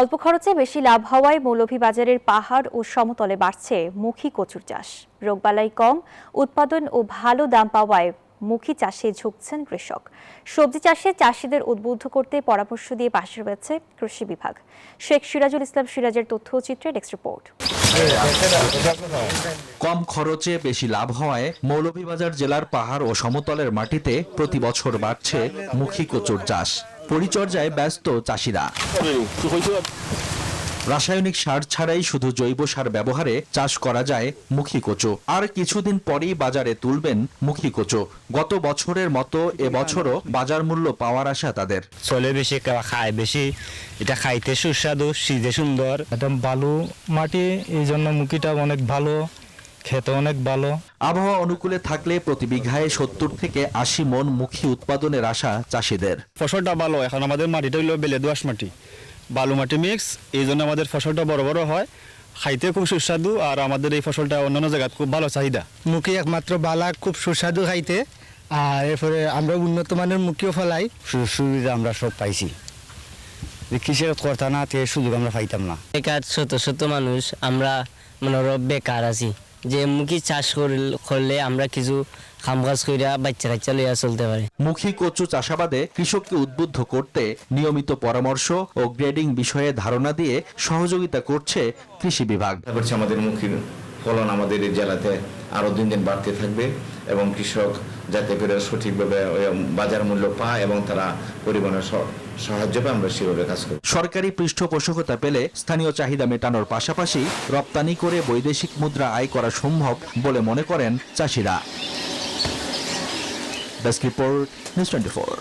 অল্প খরচে বেশি লাভ হওয়ায় মৌলভীবাজারের পাহাড় ও সমতলে বাড়ছে মুখী কচুর চাষ। রোগবালাই কম, উৎপাদন ও ভালো দাম পাওয়ায় মুখী চাষে ঝুঁকছেন কৃষক। সবজি চাষে চাষিদের উদ্বুদ্ধ করতে পরামর্শ দিয়ে পাশে রয়েছে কৃষি বিভাগ। শেখ সিরাজুল ইসলাম সিরাজের তথ্যচিত্রে ডেস্ক রিপোর্ট। কম খরচে বেশি লাভ হওয়ায় মৌলভীবাজার জেলার পাহাড় ও সমতলের মাটিতে প্রতি বছর বাড়ছে মুখী কচুর চাষ। পরিচর্যায় ব্যস্ত চাষিরা। রাসায়নিক সার ছাড়াই শুধু জৈব সার ব্যবহারে চাষ করা যায় মুখী কচু। আর কিছুদিন পরেই বাজারে তুলবেন মুখী কচু। গত বছরের মতো এবছরও বাজার মূল্য পাওয়ার আশা তাদের। চলে বেশি, খায় বেশি, এটা খাইতে সুস্বাদু, সিজে সুন্দর, একদম বালু মাটি, এই জন্য মুখিটা অনেক ভালো, খেতে অনেক ভালো। আবহাওয়া অনুকূলে থাকলে প্রতি বিঘায় 70 থেকে 80 মন মুখী উৎপাদনের আশা চাষিদের। ফসলটা ভালো। এখন আমাদের মাটিটা হইলো বেলে দোআঁশ মাটি, বালু মাটি মিক্স, এই জন্য আমাদের ফসলটা বড় বড় হয়, খাইতে খুব সুস্বাদু। আর আমাদের এই ফসলটা অন্যান্য জায়গায় খুব ভালো চাহিদা। মুখী একমাত্র বালা, খুব সুস্বাদু খাইতে। আর এরপরে আমরা উন্নত মানের মুখিও ফেলাই। সুবিধা আমরা সব পাইছি, কৃষির কর্তা না থেকে সুযোগ আমরা পাইতাম না। বেকার শত শত মানুষ আমরা বেকার আছি, যে মুখী চাষ করলে আমরা কিছু কাম কাজ কইরা বাচ্চা কাচ্চা লইয়া চলতে পারে। মুখী কচু চাষাবাদে কৃষককে উদ্বুদ্ধ করতে নিয়মিত পরামর্শ ও গ্রেডিং বিষয়ে ধারণা দিয়ে সহযোগিতা করছে কৃষি বিভাগ। আমাদের মুখী ফলন আমাদের এই জেলাতে আরো দিন দিন বাড়তে থাকবে এবং কৃষক যাতে করে সঠিকভাবে বাজার মূল্য পায় এবং তারা পরিবহনের সাহায্য পায়, আমরা সেভাবে কাজ করি। সরকারি পৃষ্ঠপোষকতা পেলে স্থানীয় চাহিদা মেটানোর পাশাপাশি রপ্তানি করে বৈদেশিক মুদ্রা আয় করা সম্ভব বলে মনে করেন চাষিরা। Desk report, news 24।